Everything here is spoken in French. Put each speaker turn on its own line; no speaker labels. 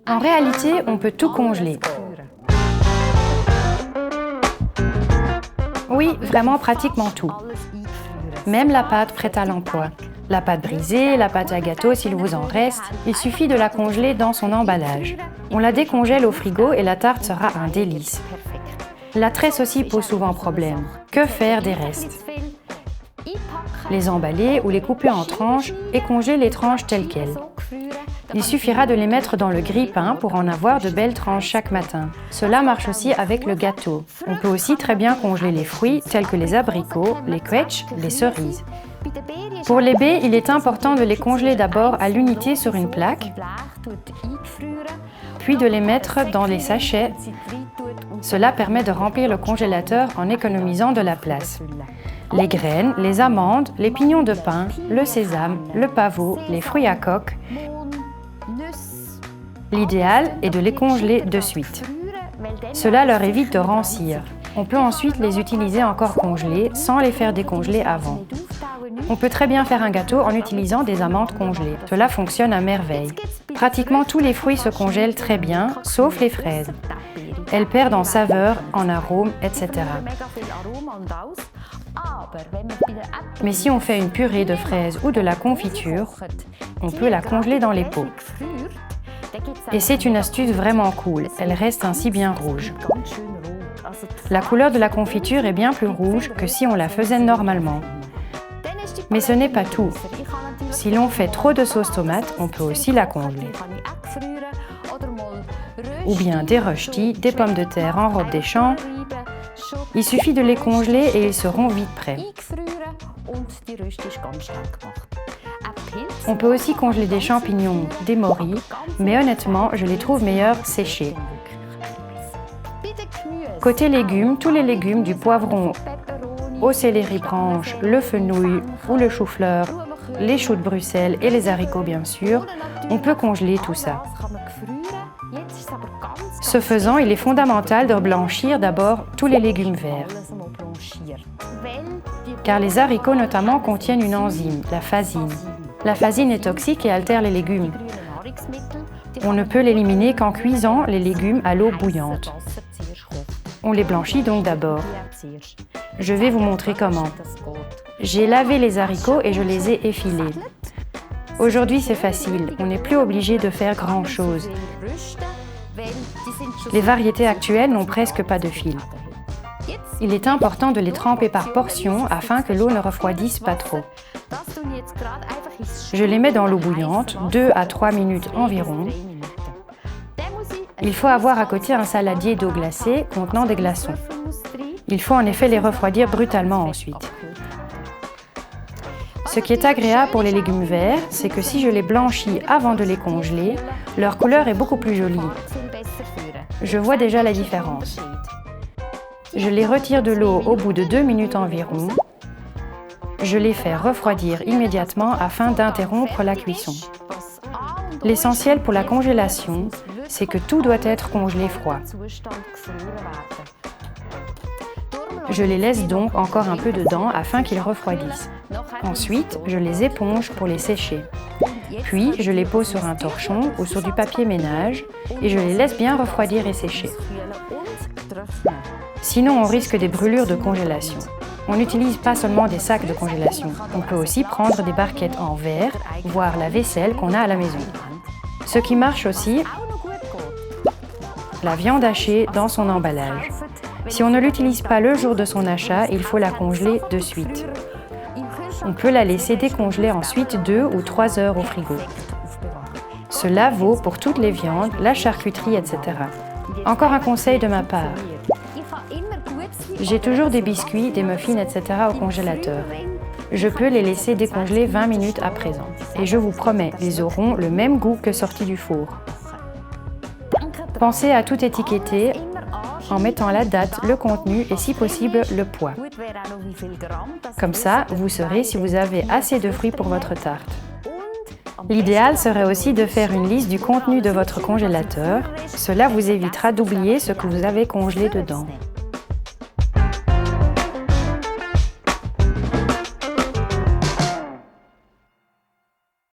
En réalité, on peut tout congeler. Oui, vraiment pratiquement tout. Même la pâte prête à l'emploi. La pâte brisée, la pâte à gâteau s'il vous en reste, il suffit de la congeler dans son emballage. On la décongèle au frigo et la tarte sera un délice. La tresse aussi pose souvent problème. Que faire des restes? Les emballer ou les couper en tranches et congeler les tranches telles quelles. Il suffira de les mettre dans le grille-pain pour en avoir de belles tranches chaque matin. Cela marche aussi avec le gâteau. On peut aussi très bien congeler les fruits tels que les abricots, les quetchs, les cerises. Pour les baies, il est important de les congeler d'abord à l'unité sur une plaque, puis de les mettre dans les sachets. Cela permet de remplir le congélateur en économisant de la place. Les graines, les amandes, les pignons de pin, le sésame, le pavot, les fruits à coque. L'idéal est de les congeler de suite. Cela leur évite de rancir. On peut ensuite les utiliser encore congelés sans les faire décongeler avant. On peut très bien faire un gâteau en utilisant des amandes congelées. Cela fonctionne à merveille. Pratiquement tous les fruits se congèlent très bien, sauf les fraises. Elles perdent en saveur, en arôme, etc. Mais si on fait une purée de fraises ou de la confiture, on peut la congeler dans les pots. Et c'est une astuce vraiment cool, elle reste ainsi bien rouge. La couleur de la confiture est bien plus rouge que si on la faisait normalement. Mais ce n'est pas tout. Si l'on fait trop de sauce tomate, on peut aussi la congeler. Ou bien des rösti, des pommes de terre en robe des champs. Il suffit de les congeler et ils seront vite prêts. On peut aussi congeler des champignons, des morilles, mais honnêtement, je les trouve meilleurs séchés. Côté légumes, tous les légumes du poivron au céleri branche, le fenouil ou le chou-fleur, les choux de Bruxelles et les haricots bien sûr, on peut congeler tout ça. Ce faisant, il est fondamental de blanchir d'abord tous les légumes verts. Car les haricots notamment contiennent une enzyme, la phasine. La phasine est toxique et altère les légumes. On ne peut l'éliminer qu'en cuisant les légumes à l'eau bouillante. On les blanchit donc d'abord. Je vais vous montrer comment. J'ai lavé les haricots et je les ai effilés. Aujourd'hui, c'est facile, on n'est plus obligé de faire grand-chose. Les variétés actuelles n'ont presque pas de fil. Il est important de les tremper par portions afin que l'eau ne refroidisse pas trop. Je les mets dans l'eau bouillante, 2 à 3 minutes environ. Il faut avoir à côté un saladier d'eau glacée contenant des glaçons. Il faut en effet les refroidir brutalement ensuite. Ce qui est agréable pour les légumes verts, c'est que si je les blanchis avant de les congeler, leur couleur est beaucoup plus jolie. Je vois déjà la différence. Je les retire de l'eau au bout de 2 minutes environ. Je les fais refroidir immédiatement afin d'interrompre la cuisson. L'essentiel pour la congélation, c'est que tout doit être congelé froid. Je les laisse donc encore un peu dedans afin qu'ils refroidissent. Ensuite, je les éponge pour les sécher. Puis, je les pose sur un torchon ou sur du papier ménage et je les laisse bien refroidir et sécher. Sinon, on risque des brûlures de congélation. On n'utilise pas seulement des sacs de congélation. On peut aussi prendre des barquettes en verre, voire la vaisselle qu'on a à la maison. Ce qui marche aussi, la viande hachée dans son emballage. Si on ne l'utilise pas le jour de son achat, il faut la congeler de suite. On peut la laisser décongeler ensuite 2 ou 3 heures au frigo. Cela vaut pour toutes les viandes, la charcuterie, etc. Encore un conseil de ma part. J'ai toujours des biscuits, des muffins, etc. au congélateur. Je peux les laisser décongeler 20 minutes à présent. Et je vous promets, ils auront le même goût que sortis du four. Pensez à tout étiqueter en mettant la date, le contenu et si possible le poids. Comme ça, vous saurez si vous avez assez de fruits pour votre tarte. L'idéal serait aussi de faire une liste du contenu de votre congélateur. Cela vous évitera d'oublier ce que vous avez congelé dedans.